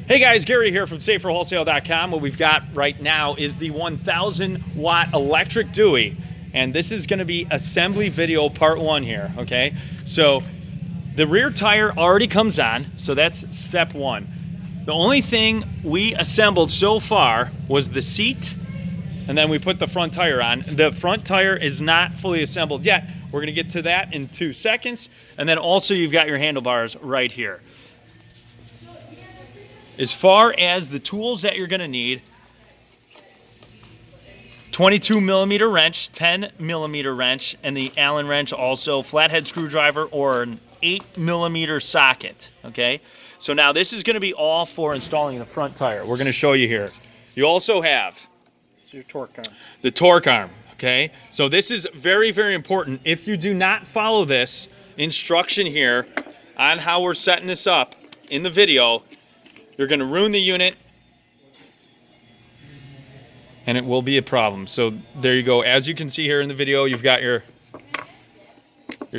Hey guys, Gary here from SaferWholesale.com. What we've got right now is the 1000 watt electric Dewey. And this is gonna be assembly video part one here, okay? So the rear tire already comes on, so that's step one. The only thing we assembled so far was the seat, and then we put the front tire on. The front tire is not fully assembled yet. We're gonna get to that in 2 seconds. And then also you've got your handlebars right here. As far as the tools that you're gonna need, 22 millimeter wrench, 10 millimeter wrench, and the Allen wrench also, flathead screwdriver, or an 8 millimeter socket, okay? So now this is gonna be all for installing the front tire. We're gonna show you here. You also have your torque arm. The torque arm, okay? So this is very, very important. If you do not follow this instruction here on how we're setting this up in the video, you're gonna ruin the unit and it will be a problem. So there you go. As you can see here in the video, you've got your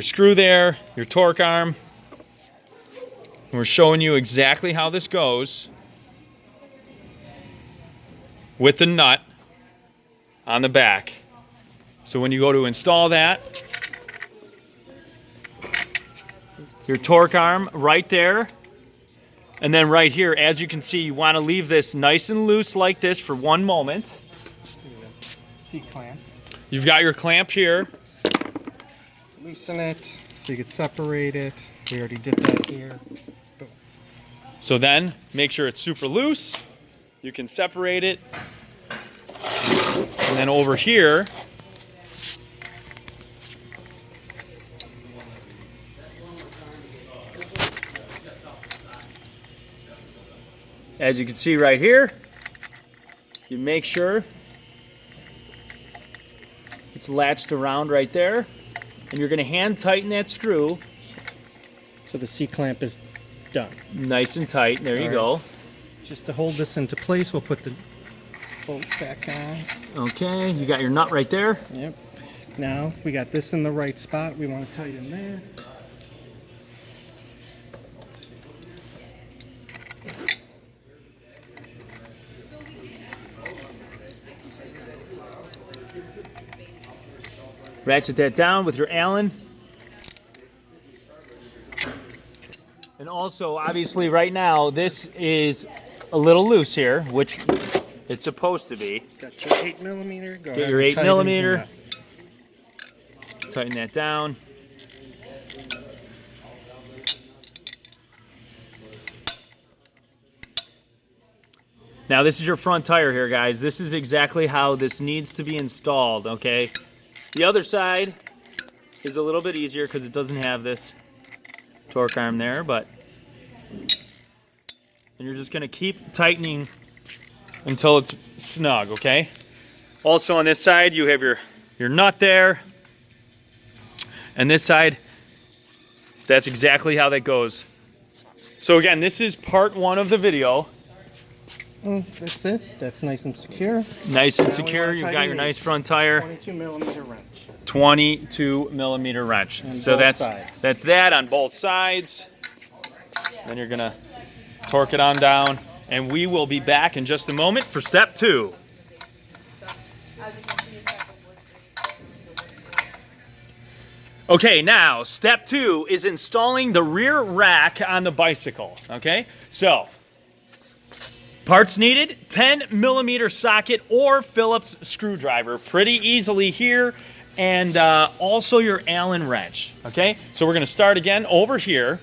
screw there, your torque arm. And we're showing you exactly how this goes with the nut on the back. So when you go to install that, your torque arm right there. And then right here, as you can see, you want to leave this nice and loose like this for 1 moment. C-clamp. You've got your clamp here. Loosen it so you can separate it. We already did that here. Boom. So then, make sure it's super loose. You can separate it. And then over here, as you can see right here, you make sure it's latched around right there, and you're going to hand tighten that screw. So the C-clamp is done. Nice and tight. There you go. Just to hold this into place, we'll put the bolt back on. Okay, you got your nut right there. Yep. Now we got this in the right spot. We want to tighten there. Ratchet that down with your Allen. And also, obviously, right now, this is a little loose here, which it's supposed to be. Got your 8 millimeter. Go Get your 8 millimeter. Tighten that down. Now, this is your front tire here, guys. This is exactly how this needs to be installed, okay? The other side is a little bit easier because it doesn't have this torque arm there, but and you're just gonna keep tightening until it's snug, okay? Also on this side, you have your nut there. And this side, that's exactly how that goes. So again, this is part one of the video. That's it. That's nice and secure. Nice and secure. You've got your nice front tire. 22 millimeter wrench. 22 millimeter wrench. So that's that on both sides. Then you're gonna torque it on down, and we will be back in just a moment for step 2. Okay, now step 2 is installing the rear rack on the bicycle. Okay, so parts needed: 10 millimeter socket or Phillips screwdriver, pretty easily here, and also your Allen wrench. Okay, so we're gonna start again over here.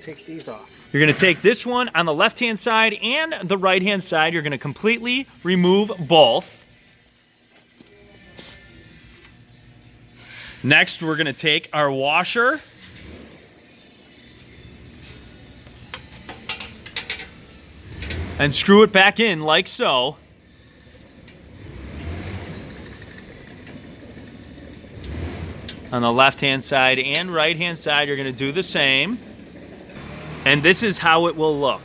Take these off. You're gonna take this one on the left-hand side and the right-hand side. You're gonna completely remove both. Next, we're gonna take our washer. And screw it back in like so. On the left-hand side and right-hand side, you're gonna do the same. And this is how it will look.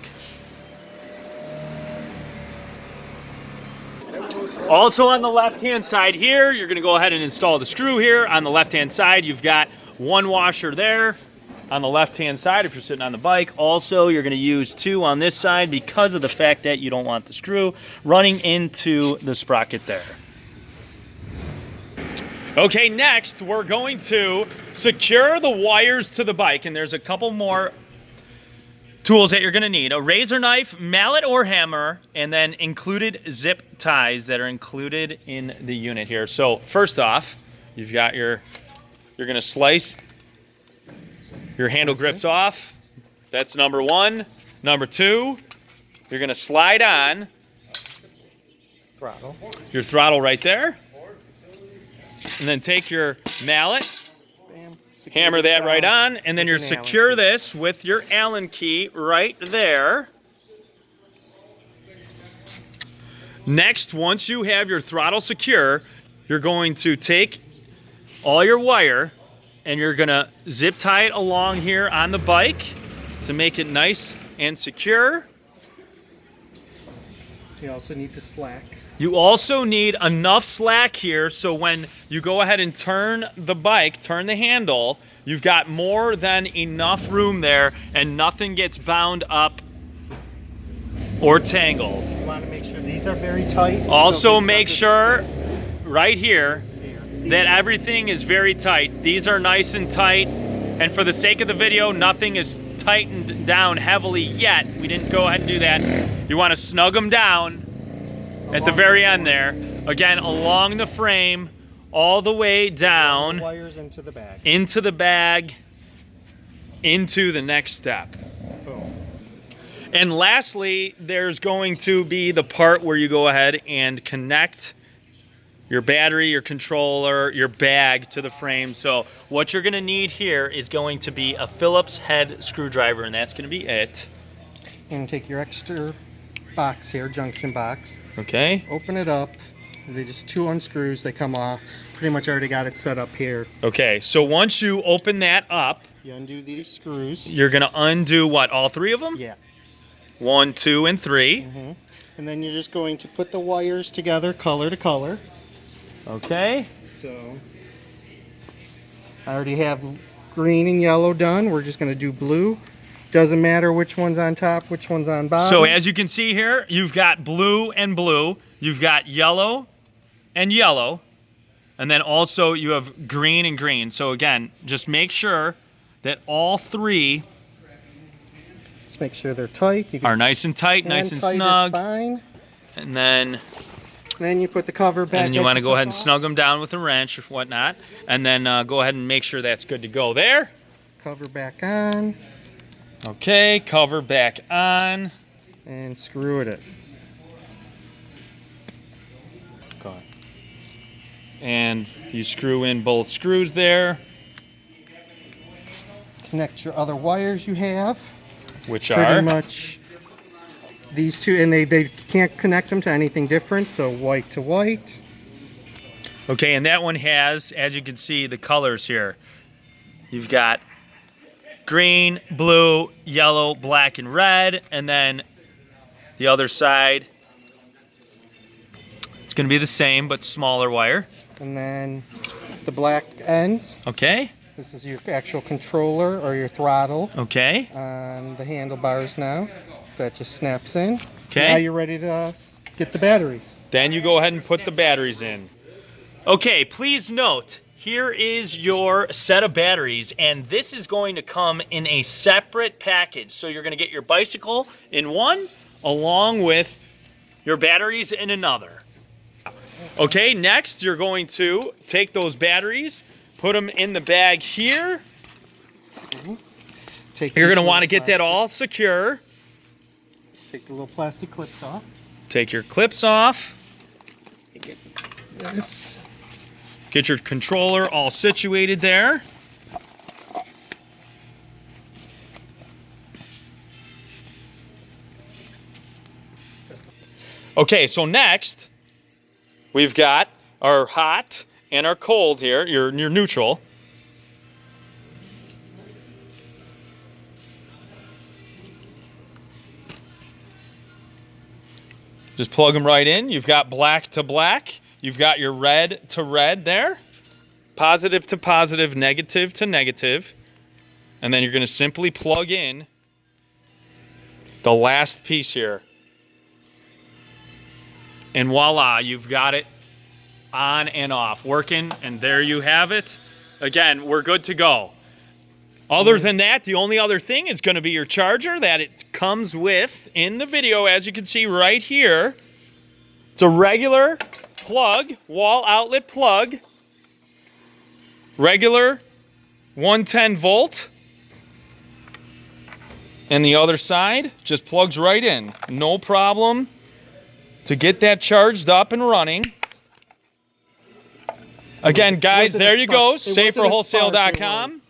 Also on the left-hand side here, you're gonna go ahead and install the screw here. On the left-hand side, you've got one washer there. on the left-hand side if you're sitting on the bike. Also, you're going to use 2 on this side because of the fact that you don't want the screw running into the sprocket there. Okay, next we're going to secure the wires to the bike, and there's a couple more tools that you're going to need. A razor knife, mallet or hammer, and then included zip ties that are included in the unit here. So first off, you've got you're going to slice your handle grips off. That's number 1. Number 2, you're going to slide on Throttle. your throttle right there. And then take your mallet, Bam. hammer that right on, and then you're With an Allen secure key. this with your Allen key right there. Next, once you have your throttle secure, you're going to take all your wire and you're gonna zip tie it along here on the bike to make it nice and secure. You also need the slack. You also need enough slack here so when you go ahead and turn the bike, turn the handle, you've got more than enough room there and nothing gets bound up or tangled. You want to make sure these are very tight. Also so this make doesn't sure right here here. that everything is very tight. These are nice and tight, and for the sake of the video, nothing is tightened down heavily yet. We didn't go ahead and do that. You want to snug them down at the very end there. Again, along the frame, all the way down, Wires into the bag. into the bag, into the next step. Boom. And lastly, there's going to be the part where you go ahead and connect your battery, your controller, your bag to the frame. So what you're gonna need here is going to be a Phillips head screwdriver, and that's gonna be it. And take your extra box here, junction box. Okay? Open it up. They just 2 unscrews, they come off. Pretty much already got it set up here. Okay, so once you open that up, You undo these screws. you're gonna undo what, all 3 of them? Yeah. 1, 2, and 3. And then you're just going to put the wires together, color to color. Okay? So I already have green and yellow done. We're just going to do blue. Doesn't matter which one's on top, which one's on bottom. So as you can see here, you've got blue and blue, you've got yellow and yellow, and then also you have green and green. So again, just make sure that all 3 just make sure they're tight. You can are nice and tight, nice and tight is snug. fine. And then You put the cover back. you that want to go took ahead and off. snug them down with a wrench or whatnot. And then go ahead and make sure that's good to go there. Cover back on Okay, cover back on. and screw it in. And you screw in both screws there, Connect your other wires you have. which Pretty are much these 2, and they can't connect them to anything different, so white to white. okay, and that one has, as you can see, the colors here. You've got green, blue, yellow, black, and red, and then the other side, it's going to be the same but smaller wire. And then the black ends. Okay, This is your actual controller or your throttle okay, on the handlebars now. That just snaps in. Okay. Now you're ready to get the batteries. then you go ahead and put the batteries in. Okay, please note, here is your set of batteries, and this is going to come in a separate package. So you're going to get your bicycle in one, along with your batteries in another. Okay, next you're going to take those batteries, put them in the bag here. Take You're these going to want to little get that plastic- all secure. Take the little plastic clips off. Take your clips off. Get this. Get your controller all situated there. Okay, so next we've got our hot and our cold here, your neutral. Just plug them right in. You've got black to black. You've got your red to red there. Positive to positive, negative to negative. And then you're going to simply plug in the last piece here. And voila, you've got it on and off, working, and there you have it. Again, we're good to go. Other than that, the only other thing is going to be your charger that it comes with in the video, as you can see right here. It's a regular plug, wall outlet plug, regular 110 volt. And the other side just plugs right in. No problem to get that charged up and running. Again, guys, there you go, saveforwholesale.com.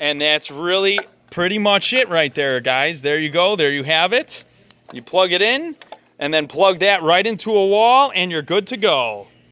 And that's really pretty much it right there, guys. There you go. There you have it. You plug it in and then plug that right into a wall and you're good to go.